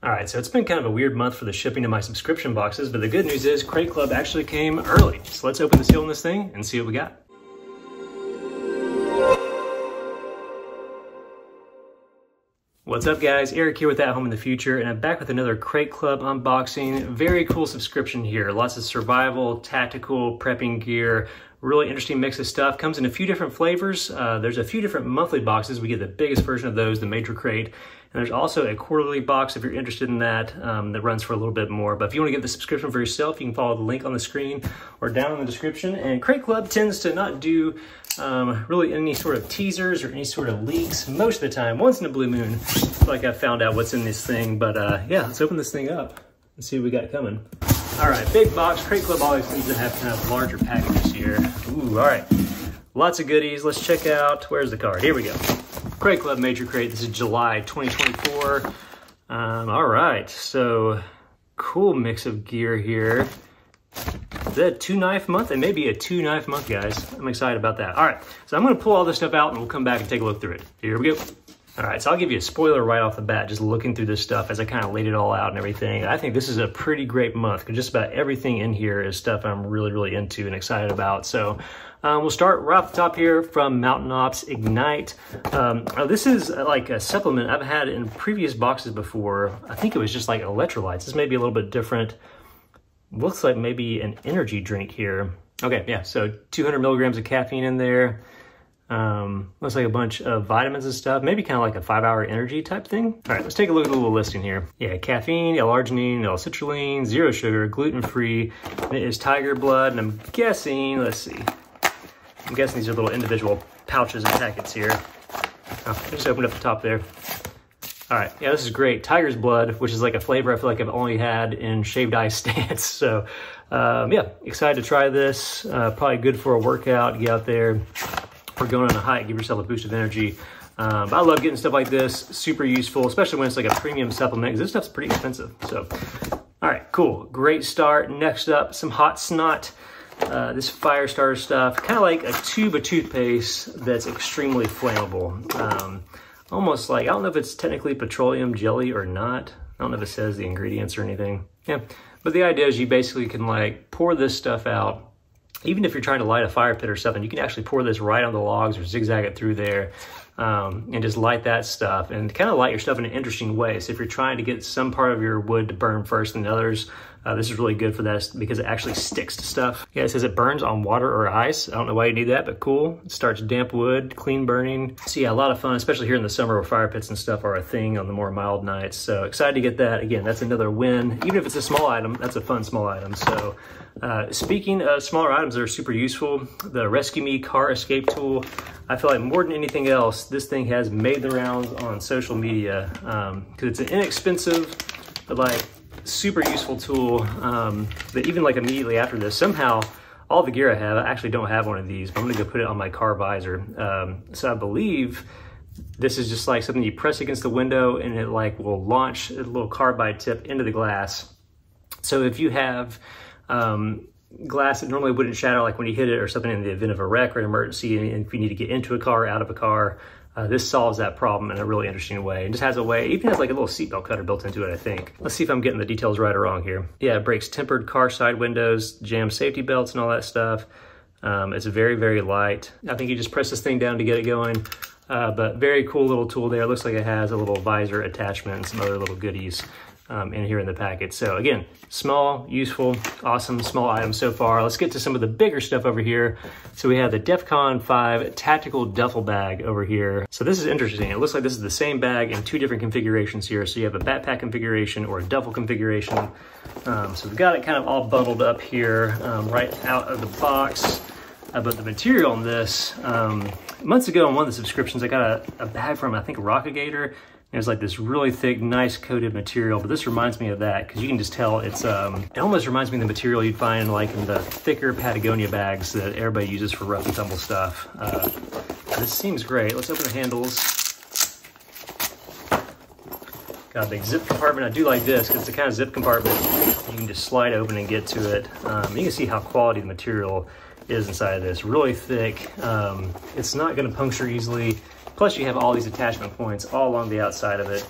All right, so it's been kind of a weird month for the shipping of my subscription boxes, but the good news is Crate Club actually came early. So let's open the seal on this thing and see what we got. What's up guys, Eric here with At Home in the Future, and I'm back with another Crate Club unboxing. Very cool subscription here. Lots of survival, tactical, prepping gear, really interesting mix of stuff. Comes in a few different flavors. There's a few different monthly boxes. We get the biggest version of those, the major crate. And there's also a quarterly box if you're interested in that, that runs for a little bit more. But if you want to get the subscription for yourself, you can follow the link on the screen or down in the description. And Crate Club tends to not do really any sort of teasers or any sort of leaks most of the time. Once in a blue moon, like I found out what's in this thing. But yeah, let's open this thing up and see what we got coming. All right, big box. Crate Club always seems to have kind of larger packages here. Ooh, all right. Lots of goodies. Let's check out, where's the card? Here we go. Crate Club Major Crate. This is July 2024. All right, so cool mix of gear here. Is that a 2-knife month? It may be a 2-knife month, guys. I'm excited about that. All right, so I'm gonna pull all this stuff out and we'll come back and take a look through it. Here we go. All right, so I'll give you a spoiler right off the bat, just looking through this stuff as I kind of laid it all out and everything. I think this is a pretty great month because just about everything in here is stuff I'm really into and excited about. So we'll start right off the top here from Mountain Ops Ignite. This is like a supplement I've had in previous boxes before. I think it was just like electrolytes. This may be a little bit different. Looks like maybe an energy drink here. Okay, yeah, so 200 milligrams of caffeine in there. Looks like a bunch of vitamins and stuff, maybe kind of like a 5-hour energy type thing. All right, let's take a look at the little listing here. Yeah, caffeine, L-arginine, L-citrulline, zero sugar, gluten-free. It is tiger blood, and I'm guessing, let's see. I'm guessing these are little individual pouches and packets here. Oh, I just opened up the top there. All right, yeah, this is great. Tiger's blood, which is like a flavor I feel like I've only had in shaved ice stance. So yeah, excited to try this. Probably good for a workout, get out there. Or going on a hike, give yourself a boost of energy. But I love getting stuff like this, super useful, especially when it's like a premium supplement, because this stuff's pretty expensive. So, all right, cool, great start. Next up, some hot snot. This fire starter stuff, kind of like a tube of toothpaste that's extremely flammable. Almost like, I don't know if it's technically petroleum jelly or not. I don't know if it says the ingredients or anything. Yeah, but the idea is you basically can like pour this stuff out. Even if you're trying to light a fire pit or something, you can actually pour this right on the logs or zigzag it through there and just light that stuff and kind of light your stuff in an interesting way. So if you're trying to get some part of your wood to burn first than others, this is really good for that because it actually sticks to stuff. Yeah, it says it burns on water or ice. I don't know why you need that, but cool. It starts damp wood, clean burning. So yeah, a lot of fun, especially here in the summer where fire pits and stuff are a thing on the more mild nights. So excited to get that. Again, that's another win. Even if it's a small item, that's a fun small item. So speaking of smaller items that are super useful, the Rescue Me car escape tool. I feel like more than anything else, this thing has made the rounds on social media because it's an inexpensive, but like super useful tool that even like immediately after this, somehow all the gear I have, I actually don't have one of these, but I'm gonna go put it on my car visor. So I believe this is just like something you press against the window and it like will launch a little carbide tip into the glass. So if you have glass that normally wouldn't shatter like when you hit it or something in the event of a wreck or an emergency, and if you need to get into a car, out of a car, this solves that problem in a really interesting way. It just has a way, it even has like a little seatbelt cutter built into it, I think. Let's see if I'm getting the details right or wrong here. Yeah, it breaks tempered car side windows, jams safety belts and all that stuff. It's very light. I think you just press this thing down to get it going. But very cool little tool there. It looks like it has a little visor attachment and some other little goodies in here in the packet. So again, small, useful, awesome, small items so far. Let's get to some of the bigger stuff over here. So we have the DEFCON 5 tactical duffel bag over here. So this is interesting. It looks like this is the same bag in 2 different configurations here. So you have a backpack configuration or a duffel configuration. So we've got it kind of all bundled up here right out of the box. But the material on this, months ago on one of the subscriptions, I got a bag from, I think, Rockagator. It's like this really thick, nice coated material, but this reminds me of that because you can just tell it's, it almost reminds me of the material you'd find like in the thicker Patagonia bags that everybody uses for rough and tumble stuff. This seems great. Let's open the handles. Got a big zip compartment. I do like this because it's the kind of zip compartment you can just slide open and get to it. You can see how quality the material is inside of this. Really thick. It's not going to puncture easily. Plus you have all these attachment points all along the outside of it.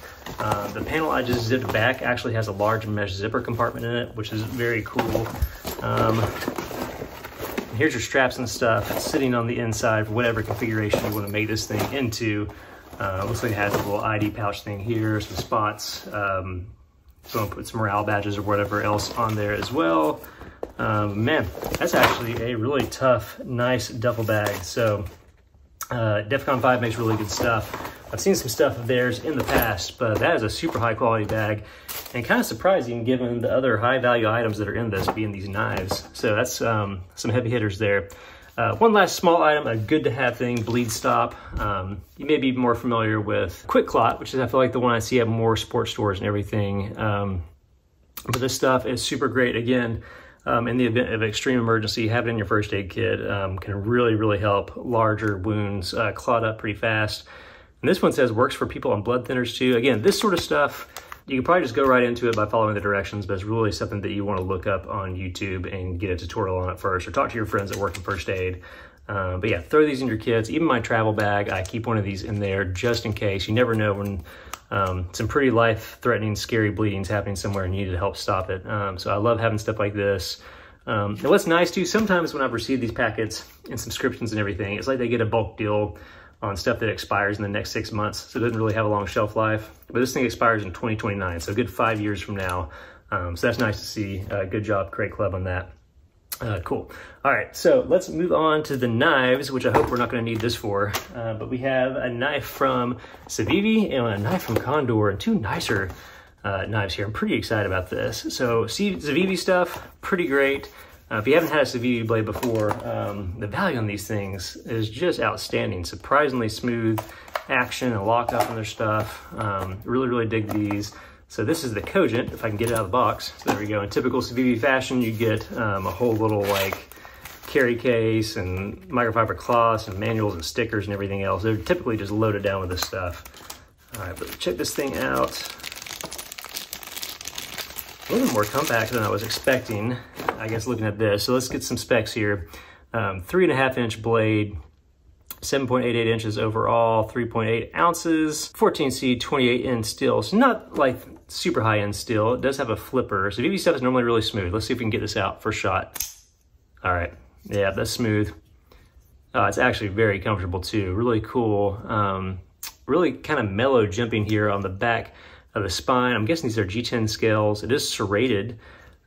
The panel I just zipped back actually has a large mesh zipper compartment in it, which is very cool. Here's your straps and stuff sitting on the inside for whatever configuration you want to make this thing into. Looks like it has a little ID pouch thing here, some spots. If you want to put some morale badges or whatever else on there as well. Man, that's actually a really tough, nice duffel bag. So DEFCON 5 makes really good stuff. I've seen some stuff of theirs in the past, but that is a super high quality bag and kind of surprising given the other high value items that are in this being these knives. So that's some heavy hitters there. One last small item, a good to have thing, bleed stop. You may be more familiar with Quick Clot, which is I feel like the one I see at more sports stores and everything. But this stuff is super great. Again, in the event of extreme emergency, have it in your first aid kit. Can really, really help larger wounds clot up pretty fast. And this one says works for people on blood thinners too. Again, this sort of stuff, you can probably just go right into it by following the directions, but it's really something that you want to look up on YouTube and get a tutorial on it first, or talk to your friends that work in first aid. But yeah, throw these in your kits. Even my travel bag, I keep one of these in there just in case. You never know when some pretty life-threatening, scary bleeding's happening somewhere and you need to help stop it. So I love having stuff like this. And what's nice too, sometimes when I've received these packets and subscriptions and everything, it's like they get a bulk deal on stuff that expires in the next 6 months. So it doesn't really have a long shelf life, but this thing expires in 2029. So a good 5 years from now. So that's nice to see. Good job, Crate Club, on that. Cool. All right, so let's move on to the knives, which I hope we're not going to need this for. But we have a knife from Civivi and a knife from Condor, and two nicer knives here. I'm pretty excited about this. So Civivi stuff, pretty great. If you haven't had a Civivi blade before, the value on these things is just outstanding. Surprisingly smooth action and lock up on their stuff. Really, really dig these. So this is the Cogent, if I can get it out of the box. So there we go. In typical Civivi fashion, you get a whole little like carry case and microfiber cloths and manuals and stickers and everything else. They're typically just loaded down with this stuff. All right, but check this thing out. A little more compact than I was expecting, I guess, looking at this. So let's get some specs here. 3.5 inch blade, 7.88 inches overall, 3.8 ounces, 14C, 28N steel. So not like super high end steel. It does have a flipper. So VV stuff is normally really smooth. Let's see if we can get this out first shot. All right, yeah, that's smooth. It's actually very comfortable too. Really cool. Really kind of mellow jimping here on the back of the spine. I'm guessing these are G10 scales. It is serrated.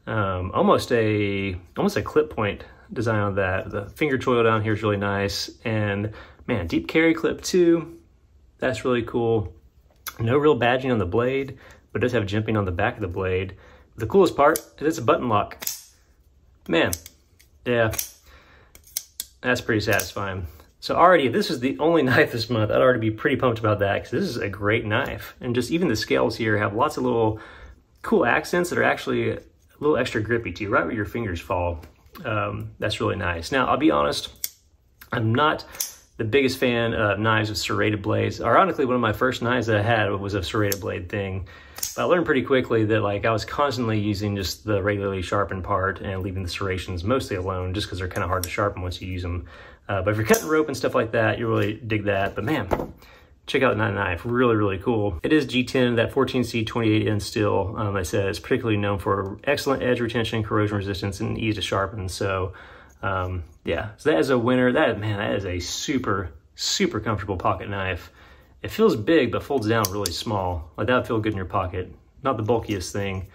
Almost a clip point design on that. The finger choil down here is really nice. And man, deep carry clip too. That's really cool. No real badging on the blade, but it does have jimping on the back of the blade. The coolest part is it's a button lock. Man, yeah, that's pretty satisfying. So already, if this is the only knife this month, I'd already be pretty pumped about that, because this is a great knife. And just even the scales here have lots of little cool accents that are actually a little extra grippy too, right where your fingers fall. That's really nice. Now, I'll be honest, I'm not the biggest fan of knives with serrated blades. Ironically, one of my first knives that I had was a serrated blade thing. But I learned pretty quickly that like I was constantly using just the regularly sharpened part and leaving the serrations mostly alone, just because they're kind of hard to sharpen once you use them. But if you're cutting rope and stuff like that, you really dig that. But man, check out that knife, really, really cool. It is G10, that 14C 28N steel. I said it's particularly known for excellent edge retention, corrosion resistance, and ease to sharpen. So yeah, so that is a winner. That is a super, super comfortable pocket knife. It feels big, but folds down really small. Like that would feel good in your pocket. Not the bulkiest thing.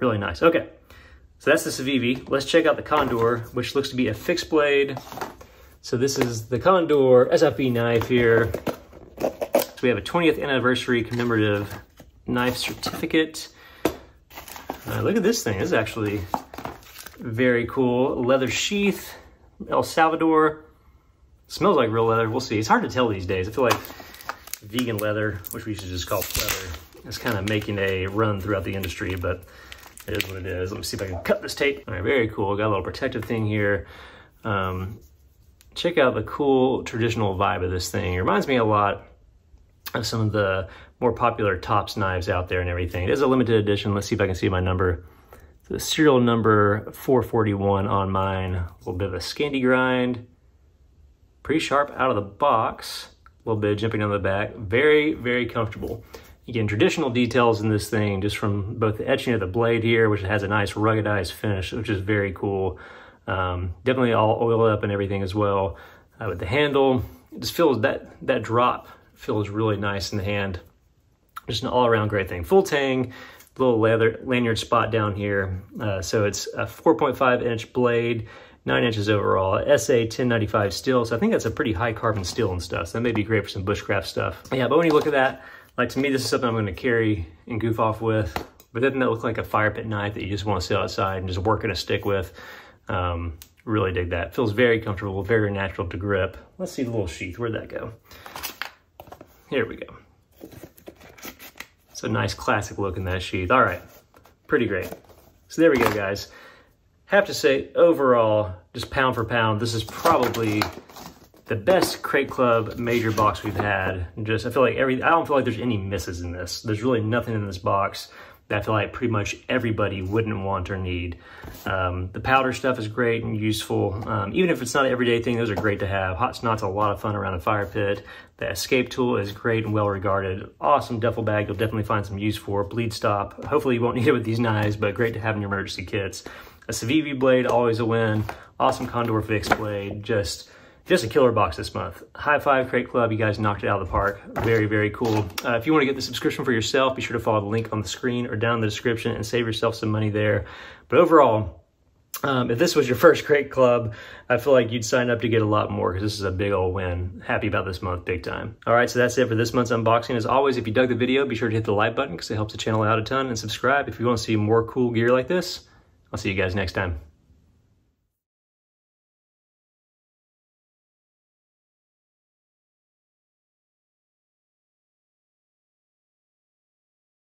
Really nice. Okay, so that's the Civivi. Let's check out the Condor, which looks to be a fixed blade. So this is the Condor SFB knife here. So we have a 20th anniversary commemorative knife certificate. Look at this thing. This is actually very cool. Leather sheath, El Salvador. Smells like real leather. We'll see. It's hard to tell these days. I feel like vegan leather, which we should just call leather, is kind of making a run throughout the industry, but it is what it is. Let me see if I can cut this tape. All right, very cool. Got a little protective thing here. Check out the cool traditional vibe of this thing. It reminds me a lot of some of the more popular Tops knives out there and everything. It is a limited edition. Let's see if I can see my number. So the serial number 441 on mine. A little bit of a Scandi grind. Pretty sharp out of the box. little bit of jimping on the back. Very, very comfortable. Again, traditional details in this thing, just from both the etching of the blade here, which has a nice ruggedized finish, which is very cool. Definitely all oiled up and everything as well. With the handle, it just feels that drop feels really nice in the hand. Just an all-around great thing. Full tang, little leather lanyard spot down here. So it's a 4.5 inch blade, 9 inches overall, SA 1095 steel. So I think that's a pretty high carbon steel and stuff. So that may be great for some bushcraft stuff. Yeah, but when you look at that, like to me, this is something I'm gonna carry and goof off with. But doesn't that look like a fire pit knife that you just wanna sit outside and just work in a stick with? Really dig that. Feels very comfortable, very natural to grip. Let's see the little sheath, where'd that go? Here we go. It's a nice classic look in that sheath. All right, pretty great. So there we go, guys. Have to say, overall, just pound for pound, this is probably the best Crate Club major box we've had. Just, I don't feel like there's any misses in this. There's really nothing in this box that I feel like pretty much everybody wouldn't want or need. The powder stuff is great and useful. Even if it's not an everyday thing, those are great to have. Hot snot's a lot of fun around a fire pit. The escape tool is great and well regarded. Awesome duffel bag you'll definitely find some use for. Bleed stop, hopefully you won't need it with these knives, but great to have in your emergency kits. A Civivi blade, always a win. Awesome Condor Fix blade, just a killer box this month. High five, Crate Club. You guys knocked it out of the park. Very, very cool. If you want to get the subscription for yourself, be sure to follow the link on the screen or down in the description and save yourself some money there. But overall, if this was your first Crate Club, I feel like you'd sign up to get a lot more because this is a big old win. Happy about this month, big time. All right, so that's it for this month's unboxing. As always, if you dug the video, be sure to hit the like button because it helps the channel out a ton, and subscribe if you want to see more cool gear like this. I'll see you guys next time.